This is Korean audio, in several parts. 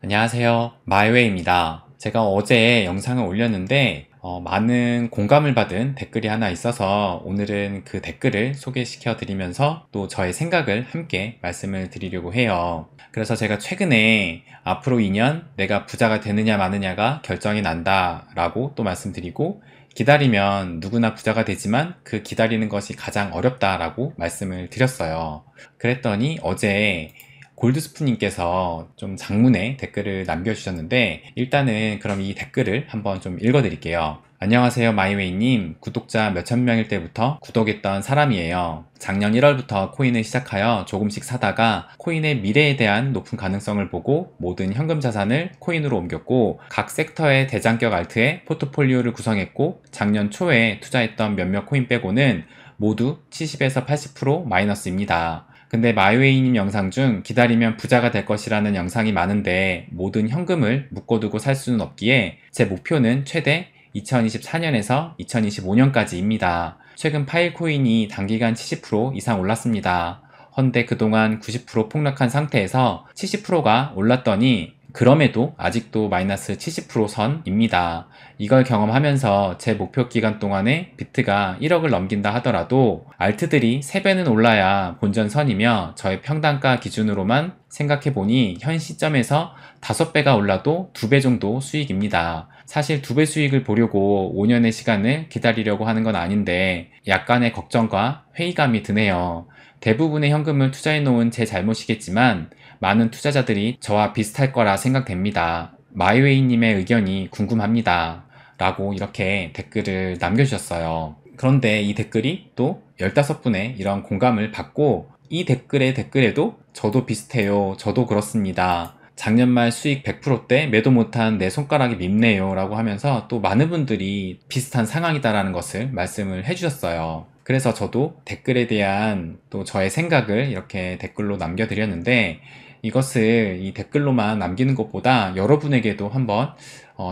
안녕하세요. 마이웨이입니다. 제가 어제 영상을 올렸는데 많은 공감을 받은 댓글이 하나 있어서 오늘은 그 댓글을 소개시켜 드리면서 또 저의 생각을 함께 말씀을 드리려고 해요. 그래서 제가 최근에 앞으로 2년 내가 부자가 되느냐 마느냐가 결정이 난다 라고 또 말씀드리고, 기다리면 누구나 부자가 되지만 그 기다리는 것이 가장 어렵다라고 말씀을 드렸어요. 그랬더니 어제 골드스프님께서 좀 장문의 댓글을 남겨주셨는데, 일단은 그럼 이 댓글을 한번 좀 읽어드릴게요. 안녕하세요 마이웨이님, 구독자 몇천 명일 때부터 구독했던 사람이에요. 작년 1월부터 코인을 시작하여 조금씩 사다가 코인의 미래에 대한 높은 가능성을 보고 모든 현금 자산을 코인으로 옮겼고, 각 섹터의 대장격 알트에 포트폴리오를 구성했고, 작년 초에 투자했던 몇몇 코인 빼고는 모두 70에서 80% 마이너스입니다. 근데 마이웨이님 영상 중 기다리면 부자가 될 것이라는 영상이 많은데 모든 현금을 묶어두고 살 수는 없기에 제 목표는 최대 2024년에서 2025년까지입니다. 최근 파일코인이 단기간 70% 이상 올랐습니다. 헌데 그동안 90% 폭락한 상태에서 70%가 올랐더니 그럼에도 아직도 마이너스 70% 선입니다. 이걸 경험하면서 제 목표 기간 동안에 비트가 1억을 넘긴다 하더라도 알트들이 3배는 올라야 본전 선이며, 저의 평단가 기준으로만 생각해보니 현 시점에서 5배가 올라도 2배 정도 수익입니다. 사실 2배 수익을 보려고 5년의 시간을 기다리려고 하는 건 아닌데 약간의 걱정과 회의감이 드네요. 대부분의 현금을 투자해 놓은 제 잘못이겠지만 많은 투자자들이 저와 비슷할 거라 생각됩니다. 마이웨이님의 의견이 궁금합니다. 라고 이렇게 댓글을 남겨주셨어요. 그런데 이 댓글이 또 15분의 이런 공감을 받고, 이 댓글의 댓글에도 저도 비슷해요. 저도 그렇습니다. 작년 말 수익 100%대 매도 못한 내 손가락이 밉네요. 라고 하면서 또 많은 분들이 비슷한 상황이다라는 것을 말씀을 해주셨어요. 그래서 저도 댓글에 대한 또 저의 생각을 이렇게 댓글로 남겨드렸는데, 이것을 이 댓글로만 남기는 것보다 여러분에게도 한번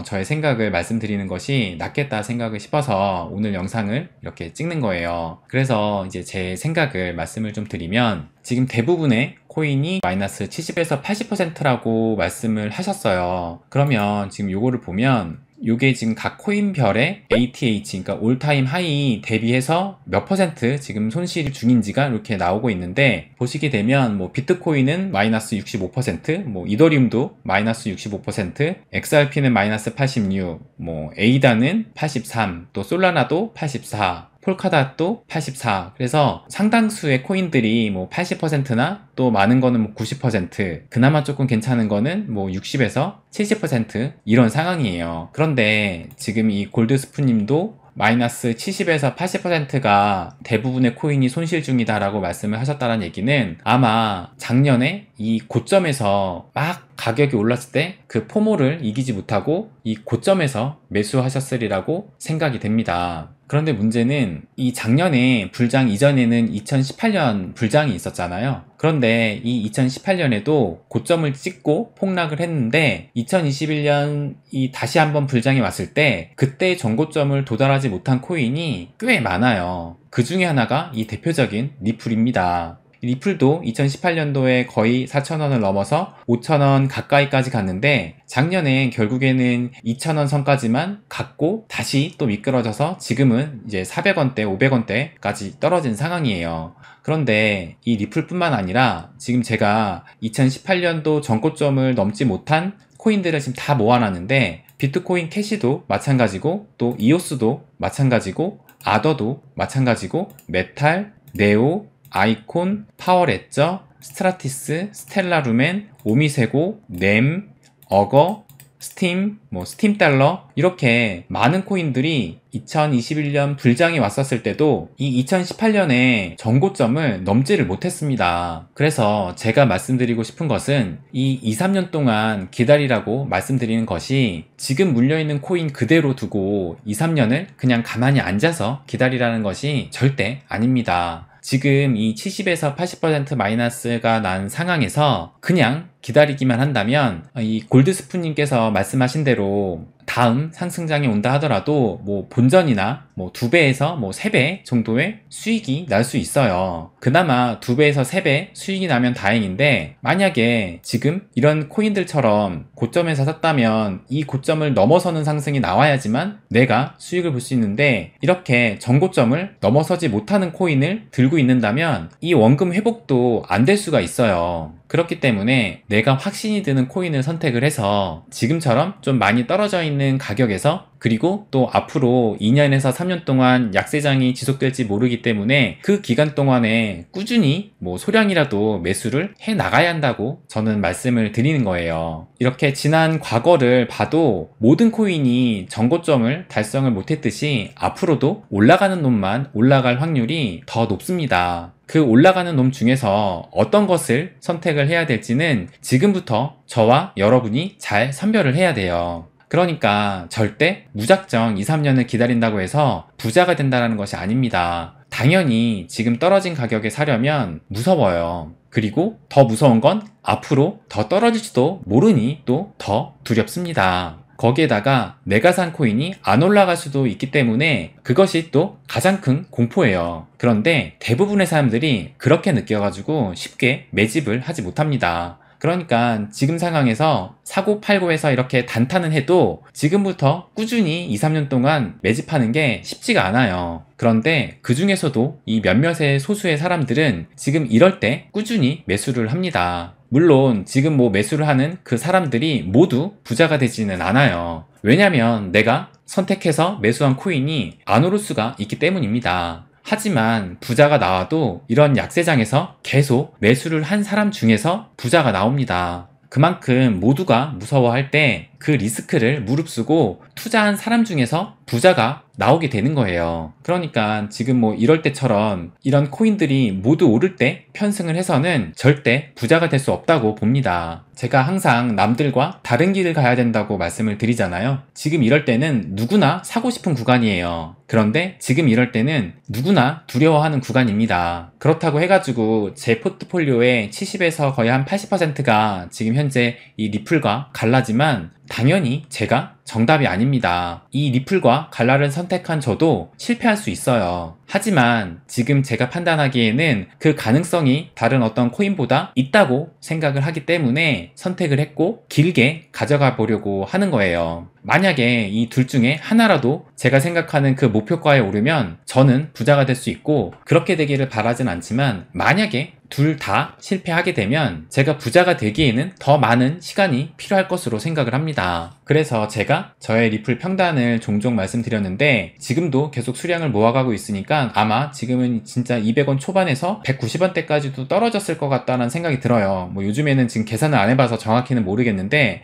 저의 생각을 말씀드리는 것이 낫겠다 생각을 싶어서 오늘 영상을 이렇게 찍는 거예요. 그래서 이제 제 생각을 말씀을 좀 드리면, 지금 대부분의 코인이 마이너스 70에서 80%라고 말씀을 하셨어요. 그러면 지금 요거를 보면 요게 지금 각 코인별의 ATH, 그러니까 올타임 하이 대비해서 몇 퍼센트 지금 손실 중인지가 이렇게 나오고 있는데, 보시게 되면 뭐 비트코인은 마이너스 65%, 뭐 이더리움도 마이너스 65%, XRP는 마이너스 86, 뭐 에이다는 83, 또 솔라나도 84, 폴카닷도 84. 그래서 상당수의 코인들이 뭐 80%나 또 많은 거는 뭐 90%, 그나마 조금 괜찮은 거는 뭐 60에서 70% 이런 상황이에요. 그런데 지금 이 골드스프님도 마이너스 70에서 80%가 대부분의 코인이 손실 중이다 라고 말씀을 하셨다는 얘기는, 아마 작년에 이 고점에서 막 가격이 올랐을 때 그 포모를 이기지 못하고 이 고점에서 매수하셨으리라고 생각이 됩니다. 그런데 문제는 이 작년에 불장 이전에는 2018년 불장이 있었잖아요. 그런데 이 2018년에도 고점을 찍고 폭락을 했는데 2021년 이 다시 한번 불장이 왔을 때 그때 전고점을 도달하지 못한 코인이 꽤 많아요. 그 중에 하나가 이 대표적인 리플입니다. 리플도 2018년도에 거의 4,000원을 넘어서 5,000원 가까이까지 갔는데 작년에 결국에는 2,000원 선까지만 갔고 다시 또 미끄러져서 지금은 이제 400원대, 500원대까지 떨어진 상황이에요. 그런데 이 리플뿐만 아니라 지금 제가 2018년도 전고점을 넘지 못한 코인들을 지금 다 모아놨는데, 비트코인 캐시도 마찬가지고, 또 이오스도 마찬가지고, 아더도 마찬가지고, 메탈, 네오, 아이콘, 파워레저, 스트라티스, 스텔라루멘, 오미세고, 넴, 어거, 스팀, 뭐 스팀달러, 이렇게 많은 코인들이 2021년 불장이 왔었을 때도 이 2018년에 전고점을 넘지를 못했습니다. 그래서 제가 말씀드리고 싶은 것은 이 2, 3년 동안 기다리라고 말씀드리는 것이, 지금 물려있는 코인 그대로 두고 2, 3년을 그냥 가만히 앉아서 기다리라는 것이 절대 아닙니다. 지금 이 70에서 80% 마이너스가 난 상황에서 그냥 기다리기만 한다면 이 골드스프님께서 말씀하신 대로 다음 상승장이 온다 하더라도 뭐 본전이나 뭐 2배에서 뭐 3배 정도의 수익이 날 수 있어요. 그나마 2배에서 3배 수익이 나면 다행인데, 만약에 지금 이런 코인들처럼 고점에서 샀다면 이 고점을 넘어서는 상승이 나와야지만 내가 수익을 볼 수 있는데, 이렇게 전고점을 넘어서지 못하는 코인을 들고 있는다면 이 원금 회복도 안 될 수가 있어요. 그렇기 때문에 내가 확신이 드는 코인을 선택을 해서 지금처럼 좀 많이 떨어져 있는 가격에서, 그리고 또 앞으로 2년에서 3년 동안 약세장이 지속될지 모르기 때문에 그 기간 동안에 꾸준히 뭐 소량이라도 매수를 해 나가야 한다고 저는 말씀을 드리는 거예요. 이렇게 지난 과거를 봐도 모든 코인이 전고점을 달성을 못했듯이 앞으로도 올라가는 놈만 올라갈 확률이 더 높습니다. 그 올라가는 놈 중에서 어떤 것을 선택을 해야 될지는 지금부터 저와 여러분이 잘 선별을 해야 돼요. 그러니까 절대 무작정 2, 3년을 기다린다고 해서 부자가 된다는 것이 아닙니다. 당연히 지금 떨어진 가격에 사려면 무서워요. 그리고 더 무서운 건 앞으로 더 떨어질지도 모르니 또 더 두렵습니다. 거기에다가 내가 산 코인이 안 올라갈 수도 있기 때문에 그것이 또 가장 큰 공포예요. 그런데 대부분의 사람들이 그렇게 느껴가지고 쉽게 매집을 하지 못합니다. 그러니까 지금 상황에서 사고 팔고 해서 이렇게 단타는 해도 지금부터 꾸준히 2, 3년 동안 매집하는 게 쉽지가 않아요. 그런데 그 중에서도 이 몇몇의 소수의 사람들은 지금 이럴 때 꾸준히 매수를 합니다. 물론 지금 뭐 매수를 하는 그 사람들이 모두 부자가 되지는 않아요. 왜냐면 내가 선택해서 매수한 코인이 안 오를 수가 있기 때문입니다. 하지만 부자가 나와도 이런 약세장에서 계속 매수를 한 사람 중에서 부자가 나옵니다. 그만큼 모두가 무서워할 때 그 리스크를 무릅쓰고 투자한 사람 중에서 부자가 나오게 되는 거예요. 그러니까 지금 뭐 이럴 때처럼 이런 코인들이 모두 오를 때 편승을 해서는 절대 부자가 될 수 없다고 봅니다. 제가 항상 남들과 다른 길을 가야 된다고 말씀을 드리잖아요. 지금 이럴 때는 누구나 사고 싶은 구간이에요. 그런데 지금 이럴 때는 누구나 두려워하는 구간입니다. 그렇다고 해가지고 제 포트폴리오의 70에서 거의 한 80%가 지금 현재 이 리플과 갈라지만 당연히 제가 정답이 아닙니다. 이 리플과 갈라를 선택한 저도 실패할 수 있어요. 하지만 지금 제가 판단하기에는 그 가능성이 다른 어떤 코인보다 있다고 생각을 하기 때문에 선택을 했고 길게 가져가 보려고 하는 거예요. 만약에 이 둘 중에 하나라도 제가 생각하는 그 목표가에 오르면 저는 부자가 될 수 있고, 그렇게 되기를 바라진 않지만 만약에 둘 다 실패하게 되면 제가 부자가 되기에는 더 많은 시간이 필요할 것으로 생각을 합니다. 그래서 제가 저의 리플 평단을 종종 말씀드렸는데 지금도 계속 수량을 모아가고 있으니까 아마 지금은 진짜 200원 초반에서 190원대까지도 떨어졌을 것 같다는 생각이 들어요. 뭐 요즘에는 지금 계산을 안 해봐서 정확히는 모르겠는데,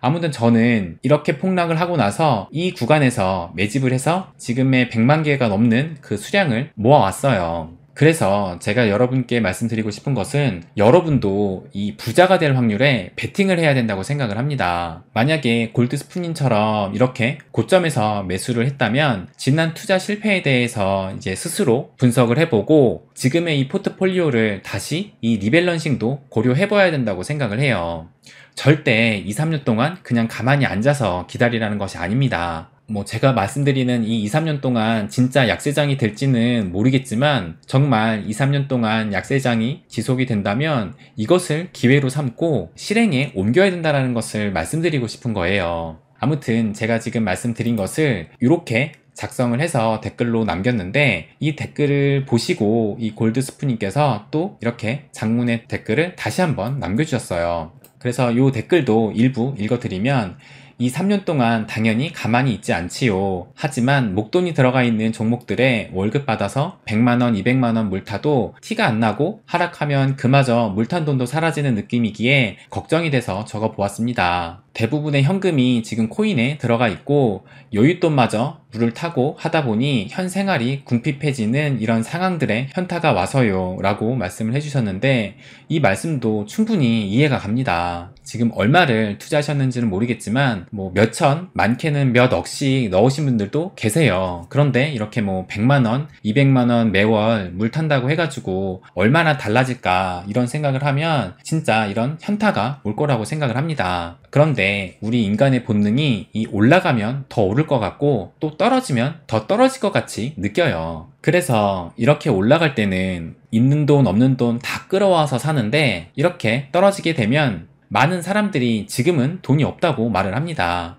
아무튼 저는 이렇게 폭락을 하고 나서 이 구간에서 매집을 해서 지금의 100만 개가 넘는 그 수량을 모아왔어요. 그래서 제가 여러분께 말씀드리고 싶은 것은 여러분도 이 부자가 될 확률에 베팅을 해야 된다고 생각을 합니다. 만약에 골드스푼님처럼 이렇게 고점에서 매수를 했다면 지난 투자 실패에 대해서 이제 스스로 분석을 해보고 지금의 이 포트폴리오를 다시 이 리밸런싱도 고려해봐야 된다고 생각을 해요. 절대 2, 3년 동안 그냥 가만히 앉아서 기다리라는 것이 아닙니다. 뭐 제가 말씀드리는 이 2, 3년 동안 진짜 약세장이 될지는 모르겠지만 정말 2, 3년 동안 약세장이 지속이 된다면 이것을 기회로 삼고 실행에 옮겨야 된다는 것을 말씀드리고 싶은 거예요. 아무튼 제가 지금 말씀드린 것을 이렇게 작성을 해서 댓글로 남겼는데, 이 댓글을 보시고 이 골드스푼님께서 또 이렇게 장문의 댓글을 다시 한번 남겨주셨어요. 그래서 이 댓글도 일부 읽어드리면, 이 3년 동안 당연히 가만히 있지 않지요. 하지만 목돈이 들어가 있는 종목들에 월급 받아서 100만원, 200만원 물타도 티가 안 나고 하락하면 그마저 물탄 돈도 사라지는 느낌이기에 걱정이 돼서 적어 보았습니다. 대부분의 현금이 지금 코인에 들어가 있고 여윳돈마저 물을 타고 하다 보니 현 생활이 궁핍해지는 이런 상황들에 현타가 와서요 라고 말씀을 해주셨는데, 이 말씀도 충분히 이해가 갑니다. 지금 얼마를 투자하셨는지는 모르겠지만 뭐 몇천, 많게는 몇 억씩 넣으신 분들도 계세요. 그런데 이렇게 뭐 100만원, 200만원 매월 물 탄다고 해가지고 얼마나 달라질까 이런 생각을 하면 진짜 이런 현타가 올 거라고 생각을 합니다. 그런데 우리 인간의 본능이 이 올라가면 더 오를 것 같고 또 떨어지면 더 떨어질 것 같이 느껴요. 그래서 이렇게 올라갈 때는 있는 돈 없는 돈 다 끌어와서 사는데 이렇게 떨어지게 되면 많은 사람들이 지금은 돈이 없다고 말을 합니다.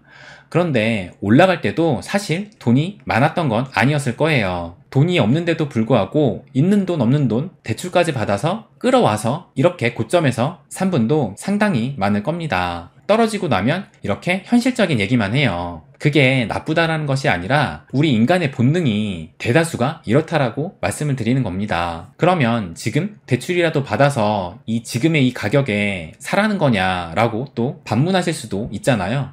그런데 올라갈 때도 사실 돈이 많았던 건 아니었을 거예요. 돈이 없는데도 불구하고 있는 돈 없는 돈 대출까지 받아서 끌어와서 이렇게 고점에서 산 분도 상당히 많을 겁니다. 떨어지고 나면 이렇게 현실적인 얘기만 해요. 그게 나쁘다라는 것이 아니라 우리 인간의 본능이 대다수가 이렇다라고 말씀을 드리는 겁니다. 그러면 지금 대출이라도 받아서 이 지금의 이 가격에 사라는 거냐라고 또 반문하실 수도 있잖아요.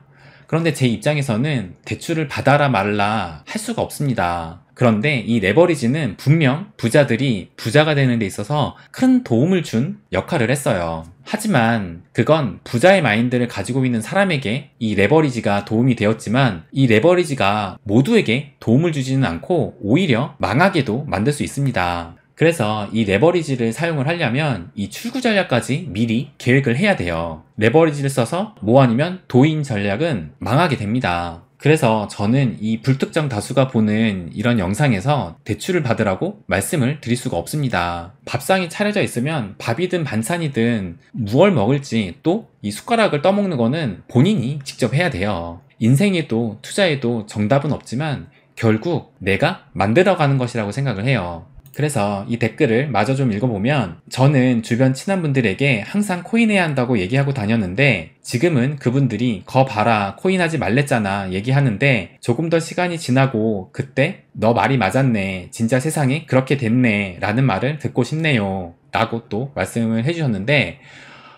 그런데 제 입장에서는 대출을 받아라 말라 할 수가 없습니다. 그런데 이 레버리지는 분명 부자들이 부자가 되는 데 있어서 큰 도움을 준 역할을 했어요. 하지만 그건 부자의 마인드를 가지고 있는 사람에게 이 레버리지가 도움이 되었지만 이 레버리지가 모두에게 도움을 주지는 않고 오히려 망하게도 만들 수 있습니다. 그래서 이 레버리지를 사용을 하려면 이 출구 전략까지 미리 계획을 해야 돼요. 레버리지를 써서 뭐 아니면 도인 전략은 망하게 됩니다. 그래서 저는 이 불특정 다수가 보는 이런 영상에서 대출을 받으라고 말씀을 드릴 수가 없습니다. 밥상이 차려져 있으면 밥이든 반찬이든 무얼 먹을지 또 이 숟가락을 떠먹는 거는 본인이 직접 해야 돼요. 인생에도 투자에도 정답은 없지만 결국 내가 만들어가는 것이라고 생각을 해요. 그래서 이 댓글을 마저 좀 읽어보면 저는 주변 친한 분들에게 항상 코인해야 한다고 얘기하고 다녔는데 지금은 그분들이 거 봐라 코인하지 말랬잖아 얘기하는데 조금 더 시간이 지나고 그때 너 말이 맞았네 진짜 세상이 그렇게 됐네 라는 말을 듣고 싶네요 라고 또 말씀을 해주셨는데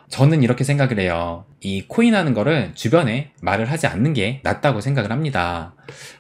저는 이렇게 생각을 해요. 이 코인하는 거를 주변에 말을 하지 않는 게 낫다고 생각을 합니다.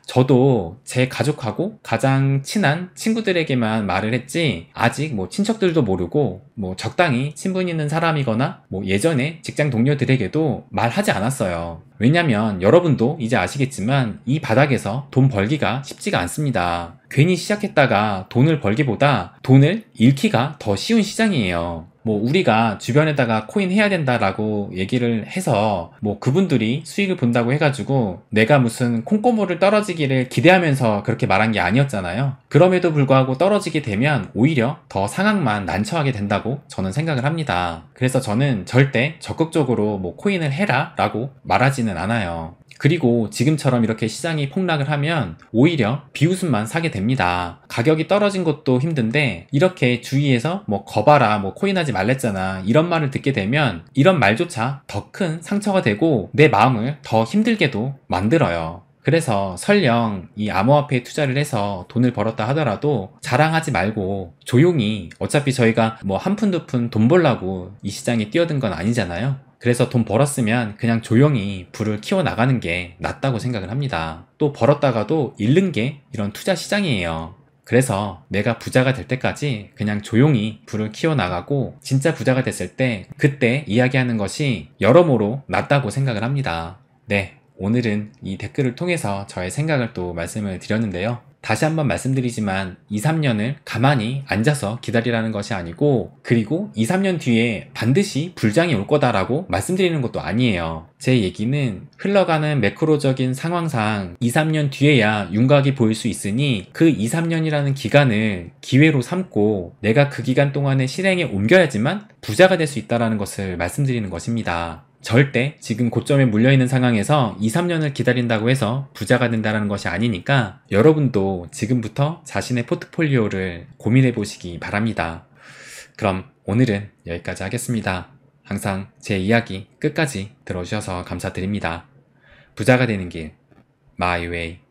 저도 제 가족하고 가장 친한 친구들에게만 말을 했지 아직 뭐 친척들도 모르고 뭐 적당히 친분 있는 사람이거나 뭐 예전에 직장 동료들에게도 말하지 않았어요. 왜냐면 여러분도 이제 아시겠지만 이 바닥에서 돈 벌기가 쉽지가 않습니다. 괜히 시작했다가 돈을 벌기보다 돈을 잃기가 더 쉬운 시장이에요. 뭐 우리가 주변에다가 코인 해야 된다라고 얘기를 해서 뭐 그분들이 수익을 본다고 해가지고 내가 무슨 콩고물을 떨어지기를 기대하면서 그렇게 말한 게 아니었잖아요. 그럼에도 불구하고 떨어지게 되면 오히려 더 상황만 난처하게 된다고 저는 생각을 합니다. 그래서 저는 절대 적극적으로 뭐 코인을 해라 라고 말하지는 않아요. 그리고 지금처럼 이렇게 시장이 폭락을 하면 오히려 비웃음만 사게 됩니다. 가격이 떨어진 것도 힘든데 이렇게 주위에서 뭐 거봐라 뭐 코인하지 말랬잖아 이런 말을 듣게 되면 이런 말조차 더 큰 상처가 되고 내 마음을 더 힘들게도 만들어요. 그래서 설령 이 암호화폐에 투자를 해서 돈을 벌었다 하더라도 자랑하지 말고 조용히 어차피 저희가 뭐 한 푼 두 푼 돈 벌라고 이 시장에 뛰어든 건 아니잖아요. 그래서 돈 벌었으면 그냥 조용히 불을 키워나가는 게 낫다고 생각을 합니다. 또 벌었다가도 잃는 게 이런 투자 시장이에요. 그래서 내가 부자가 될 때까지 그냥 조용히 불을 키워나가고 진짜 부자가 됐을 때 그때 이야기하는 것이 여러모로 낫다고 생각을 합니다. 네, 오늘은 이 댓글을 통해서 저의 생각을 또 말씀을 드렸는데요. 다시 한번 말씀드리지만 2, 3년을 가만히 앉아서 기다리라는 것이 아니고 그리고 2, 3년 뒤에 반드시 불장이 올 거다라고 말씀드리는 것도 아니에요. 제 얘기는 흘러가는 매크로적인 상황상 2, 3년 뒤에야 윤곽이 보일 수 있으니 그 2, 3년이라는 기간을 기회로 삼고 내가 그 기간 동안에 실행에 옮겨야지만 부자가 될 수 있다는 것을 말씀드리는 것입니다. 절대 지금 고점에 물려있는 상황에서 2, 3년을 기다린다고 해서 부자가 된다는 것이 아니니까 여러분도 지금부터 자신의 포트폴리오를 고민해 보시기 바랍니다. 그럼 오늘은 여기까지 하겠습니다. 항상 제 이야기 끝까지 들어주셔서 감사드립니다. 부자가 되는 길, 마이 웨이.